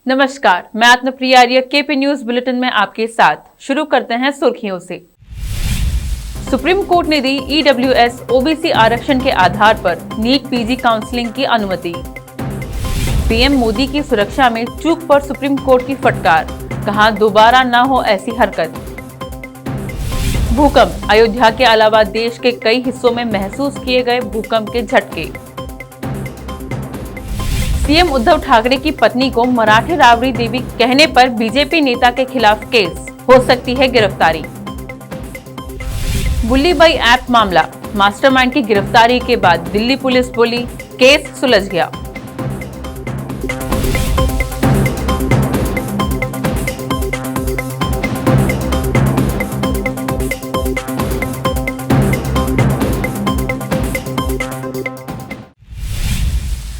नमस्कार, मैं आत्मप्रिया आर्य KP news bulletin में आपके साथ। शुरू करते हैं सुर्खियों से। सुप्रीम कोर्ट ने दी ईडब्ल्यूएस ओबीसी आरक्षण के आधार पर नीट पीजी काउंसलिंग की अनुमति। पीएम मोदी की सुरक्षा में चूक पर सुप्रीम कोर्ट की फटकार, कहा दोबारा न हो ऐसी हरकत। भूकंप, अयोध्या के अलावा देश के कई हिस्सों में महसूस किए गए भूकंप के झटके। सीएम उद्धव ठाकरे की पत्नी को मराठी राबड़ी देवी कहने पर बीजेपी नेता के खिलाफ केस, हो सकती है गिरफ्तारी। बुल्ली बाई ऐप मामला, मास्टरमाइंड की गिरफ्तारी के बाद दिल्ली पुलिस बोली केस सुलझ गया।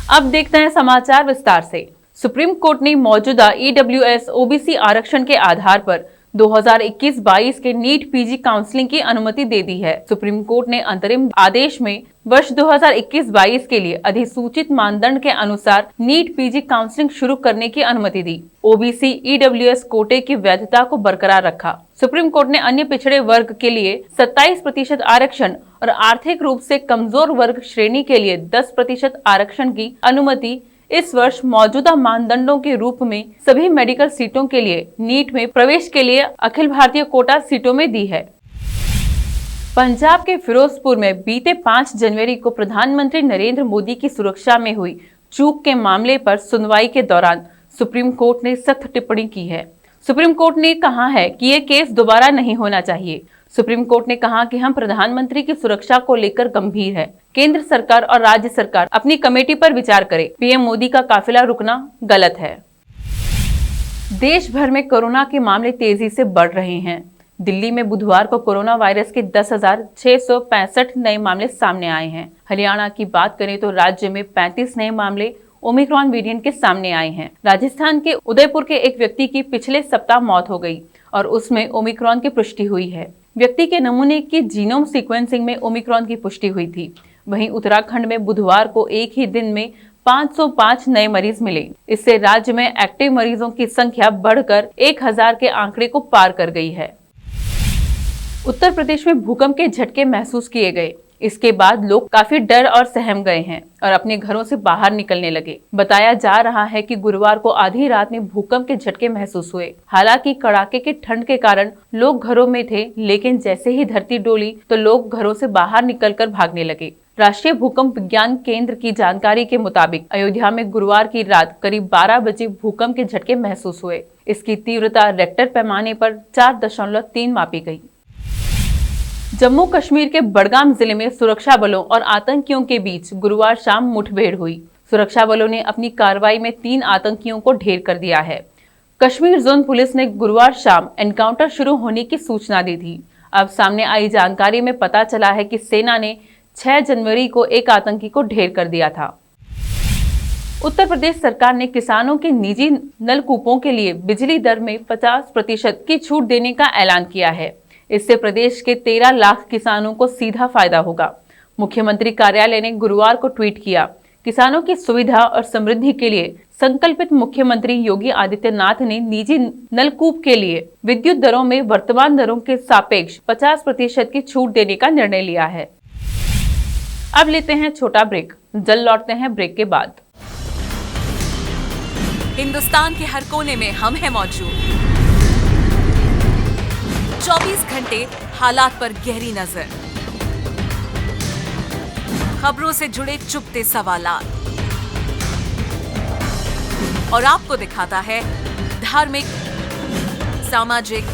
अब देखते हैं समाचार विस्तार से। सुप्रीम कोर्ट ने मौजूदा ईडब्ल्यूएस ओबीसी आरक्षण के आधार पर 2021-22 के नीट पीजी काउंसलिंग की अनुमति दे दी है। सुप्रीम कोर्ट ने अंतरिम आदेश में वर्ष 2021-22 के लिए अधिसूचित मानदंड के अनुसार नीट पीजी काउंसलिंग शुरू करने की अनुमति दी। ओबीसी ईडब्ल्यूएस कोटे की वैधता को बरकरार रखा। सुप्रीम कोर्ट ने अन्य पिछड़े वर्ग के लिए 27% आरक्षण और आर्थिक रूप से कमजोर वर्ग श्रेणी के लिए 10% आरक्षण की अनुमति इस वर्ष मौजूदा मानदंडों के रूप में सभी मेडिकल सीटों के लिए नीट में प्रवेश के लिए अखिल भारतीय कोटा सीटों में दी है। पंजाब के फिरोजपुर में बीते 5 जनवरी को प्रधानमंत्री नरेंद्र मोदी की सुरक्षा में हुई चूक के मामले पर सुनवाई के दौरान सुप्रीम कोर्ट ने सख्त टिप्पणी की है। सुप्रीम कोर्ट ने कहा है कि ये केस दोबारा नहीं होना चाहिए। सुप्रीम कोर्ट ने कहा कि हम प्रधानमंत्री की सुरक्षा को लेकर गंभीर है। केंद्र सरकार और राज्य सरकार अपनी कमेटी पर विचार करे। पीएम मोदी का काफिला रुकना गलत है। देश भर में कोरोना के मामले तेजी से बढ़ रहे हैं। दिल्ली में बुधवार को कोरोना वायरस के 10,665 नए मामले सामने आए हैं। हरियाणा की बात करें तो राज्य में 35 नए मामले ओमिक्रॉन वेरिएंट के सामने आए हैं। राजस्थान के उदयपुर के एक व्यक्ति की पिछले सप्ताह मौत हो गई और उसमें ओमिक्रॉन की पुष्टि हुई है। व्यक्ति के नमूने की जीनोम सीक्वेंसिंग में ओमिक्रॉन की पुष्टि हुई थी। वहीं उत्तराखंड में बुधवार को एक ही दिन में 505 नए मरीज मिले। इससे राज्य में एक्टिव मरीजों की संख्या बढ़कर 1000 के आंकड़े को पार कर गई है। उत्तर प्रदेश में भूकंप के झटके महसूस किए गए। इसके बाद लोग काफी डर और सहम गए हैं और अपने घरों से बाहर निकलने लगे। बताया जा रहा है कि गुरुवार को आधी रात में भूकंप के झटके महसूस हुए। हालांकि कड़ाके की ठंड के कारण लोग घरों में थे, लेकिन जैसे ही धरती डोली तो लोग घरों से बाहर निकलकर भागने लगे। राष्ट्रीय भूकंप विज्ञान केंद्र की जानकारी के मुताबिक अयोध्या में गुरुवार की रात करीब 12 बजे भूकंप के झटके महसूस हुए। इसकी तीव्रता रेक्टर पैमाने पर 4.3 मापी गई। जम्मू कश्मीर के बडगाम जिले में सुरक्षा बलों और आतंकियों के बीच गुरुवार शाम मुठभेड़ हुई। सुरक्षा बलों ने अपनी कार्रवाई में 3 आतंकियों को ढेर कर दिया है। कश्मीर जोन पुलिस ने गुरुवार शाम एनकाउंटर शुरू होने की सूचना दी थी। अब सामने आई जानकारी में पता चला है कि सेना ने 6 जनवरी को एक आतंकी को ढेर कर दिया था। उत्तर प्रदेश सरकार ने किसानों के निजी नलकूपों के लिए बिजली दर में 50% की छूट देने का ऐलान किया है। इससे प्रदेश के 13 लाख किसानों को सीधा फायदा होगा। मुख्यमंत्री कार्यालय ने गुरुवार को ट्वीट किया, किसानों की सुविधा और समृद्धि के लिए संकल्पित मुख्यमंत्री योगी आदित्यनाथ ने निजी नलकूप के लिए विद्युत दरों में वर्तमान दरों के सापेक्ष 50% की छूट देने का निर्णय लिया है। अब लेते हैं छोटा ब्रेक, जल्द लौटते हैं ब्रेक के बाद। हिंदुस्तान के हर कोने में हम हैं मौजूद। 24 घंटे हालात पर गहरी नजर, खबरों से जुड़े चुपते सवालात और आपको दिखाता है धार्मिक, सामाजिक,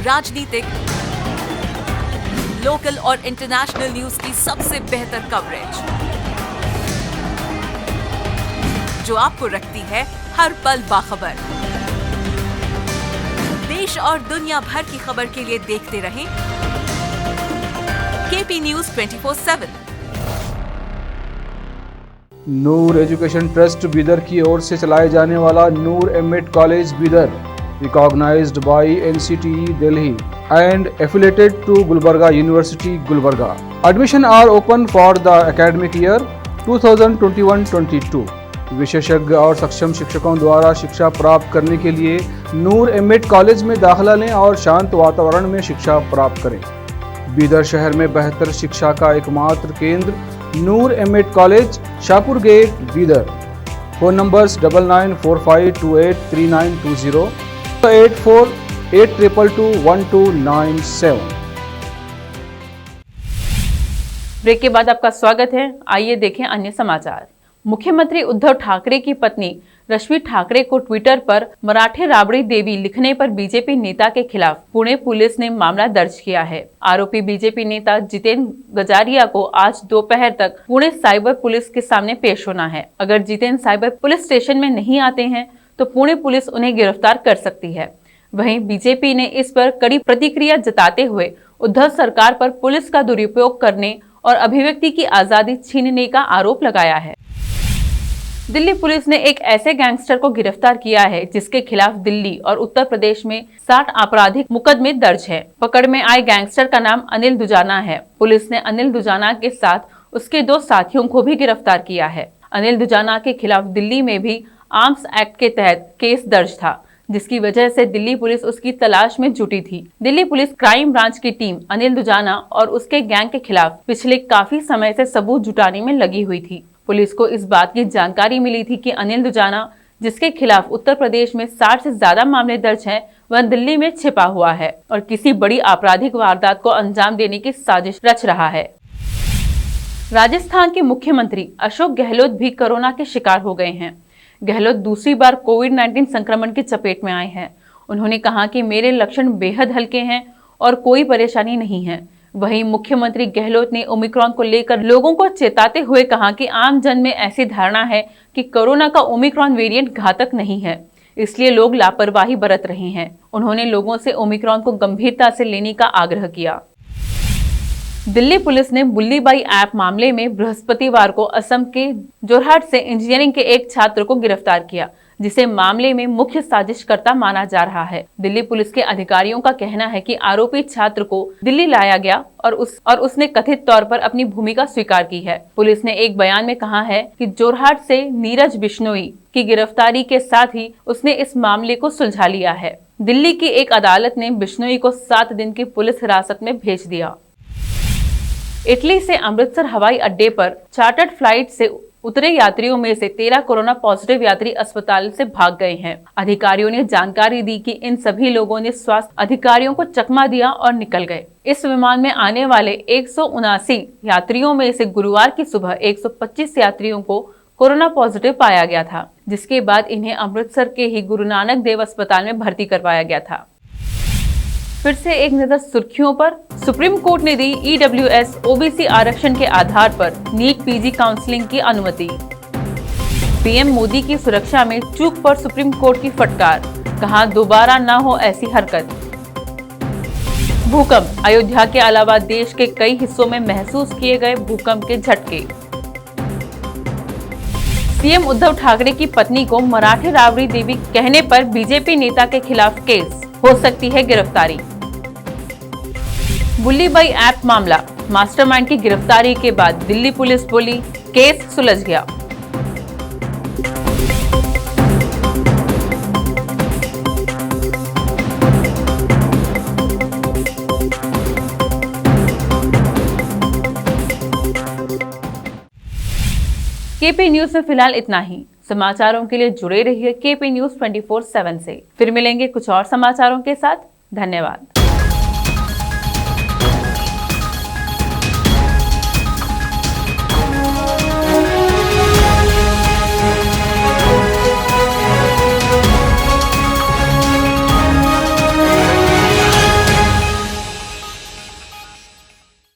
राजनीतिक, लोकल और इंटरनेशनल न्यूज की सबसे बेहतर कवरेज, जो आपको रखती है हर पल बाखबर। देश और दुनिया भर की खबर के लिए देखते रहें KP news 24/7। Noor education trust Bidar की ओर से चलाए जाने वाला Noor MEd college Bidar, recognised by NCTE Delhi and affiliated to Gulbarga University, Gulbarga. Admission are open for the academic year 2021-22. विशेषज्ञ और सक्षम शिक्षकों द्वारा शिक्षा प्राप्त करने के लिए नूर एमएड कॉलेज में दाखिला लें और शांत वातावरण में शिक्षा प्राप्त करें। बीदर शहर में बेहतर शिक्षा का एकमात्र केंद्र Noor MEd college, Shahpur gate, Bidar. Phone numbers 9945283920, 8482221297। Break के बाद आपका स्वागत है। आइए देखें अन्य समाचार। मुख्यमंत्री उद्धव ठाकरे की पत्नी रश्मि ठाकरे को ट्विटर पर मराठे राबड़ी देवी लिखने पर बीजेपी नेता के खिलाफ पुणे पुलिस ने मामला दर्ज किया है। आरोपी बीजेपी नेता जितेंद्र गजारिया को आज दोपहर तक पुणे साइबर पुलिस के सामने पेश होना है। अगर जितेंद्र साइबर पुलिस स्टेशन में नहीं आते हैं तो पुणे पुलिस उन्हें गिरफ्तार कर सकती है। वहीं बीजेपी ने इस पर कड़ी प्रतिक्रिया जताते हुए उद्धव सरकार पर पुलिस का दुरुपयोग करने और अभिव्यक्ति की आजादी छीनने का आरोप लगाया है। दिल्ली पुलिस ने एक ऐसे गैंगस्टर को गिरफ्तार किया है जिसके खिलाफ दिल्ली और उत्तर प्रदेश में 60 आपराधिक मुकदमे दर्ज हैं। पकड़ में आए गैंगस्टर का नाम अनिल दुजाना है। पुलिस ने अनिल दुजाना के साथ उसके 2 साथियों को भी गिरफ्तार किया है। अनिल दुजाना के खिलाफ दिल्ली में भी आर्म्स एक्ट के तहत केस दर्ज था, जिसकी वजह से दिल्ली पुलिस उसकी तलाश में जुटी थी। दिल्ली पुलिस क्राइम ब्रांच की टीम अनिल दुजाना और उसके गैंग के खिलाफ पिछले काफी समय से सबूत जुटाने में लगी हुई थी। पुलिस को इस बात की जानकारी मिली थी कि अनिल दुजाना, जिसके खिलाफ उत्तर प्रदेश में 60 से ज्यादा मामले दर्ज हैं, वह दिल्ली में छिपा हुआ है और किसी बड़ी आपराधिक वारदात को अंजाम देने की साजिश रच रहा है। राजस्थान के मुख्यमंत्री अशोक गहलोत भी कोरोना के शिकार हो गए हैं। गहलोत दूसरी बार कोविड-19 संक्रमण की चपेट में आए हैं। उन्होंने कहा कि मेरे लक्षण बेहद हल्के हैं और कोई परेशानी नहीं है। वहीं मुख्यमंत्री गहलोत ने ओमिक्रॉन को लेकर लोगों को चेताते हुए कहा कि आम जन में ऐसी धारणा है कि कोरोना का ओमिक्रॉन वेरिएंट घातक नहीं है, इसलिए लोग लापरवाही बरत रहे हैं। उन्होंने लोगों से ओमिक्रॉन को गंभीरता से लेने का आग्रह किया। दिल्ली पुलिस ने बुल्लीबाई ऐप मामले में बृहस्पतिवार को असम के जोरहाट से इंजीनियरिंग के एक छात्र को गिरफ्तार किया, जिसे मामले में मुख्य साजिशकर्ता माना जा रहा है। दिल्ली पुलिस के अधिकारियों का कहना है कि आरोपी छात्र को दिल्ली लाया गया और उसने कथित तौर पर अपनी भूमिका स्वीकार की है। पुलिस ने एक बयान में कहा है कि जोरहाट से नीरज बिश्नोई की गिरफ्तारी के साथ ही उसने इस मामले को सुलझा लिया है। दिल्ली की एक अदालत ने बिश्नोई को 7 दिन की पुलिस हिरासत में भेज दिया। इटली से अमृतसर हवाई अड्डे पर चार्टर्ड फ्लाइट से उतरे यात्रियों में से 13 कोरोना पॉजिटिव यात्री अस्पताल से भाग गए हैं। अधिकारियों ने जानकारी दी कि इन सभी लोगों ने स्वास्थ्य अधिकारियों को चकमा दिया और निकल गए। इस विमान में आने वाले 179 यात्रियों में से गुरुवार की सुबह 125 यात्रियों को कोरोना पॉजिटिव पाया गया था, जिसके बाद इन्हें अमृतसर के ही गुरु नानक देव अस्पताल में भर्ती करवाया गया था। फिर से एक नजर सुर्खियों पर। सुप्रीम कोर्ट ने दी EWS OBC आरक्षण के आधार पर नीट PG काउंसलिंग की अनुमति। पीएम मोदी की सुरक्षा में चूक पर सुप्रीम कोर्ट की फटकार, कहा दोबारा न हो ऐसी हरकत। भूकंप, अयोध्या के अलावा देश के कई हिस्सों में महसूस किए गए भूकंप के झटके। सीएम उद्धव ठाकरे की पत्नी को मराठे राबड़ी देवी कहने पर बीजेपी नेता के खिलाफ केस, हो सकती है गिरफ्तारी। बुल्लीबाई ऐप मामला, मास्टरमाइंड की गिरफ्तारी के बाद दिल्ली पुलिस बोली केस सुलझ गया। केपी न्यूज में फिलहाल इतना ही। समाचारों के लिए जुड़े रहिए केपी न्यूज 24/7 से। फिर मिलेंगे कुछ और समाचारों के साथ। धन्यवाद।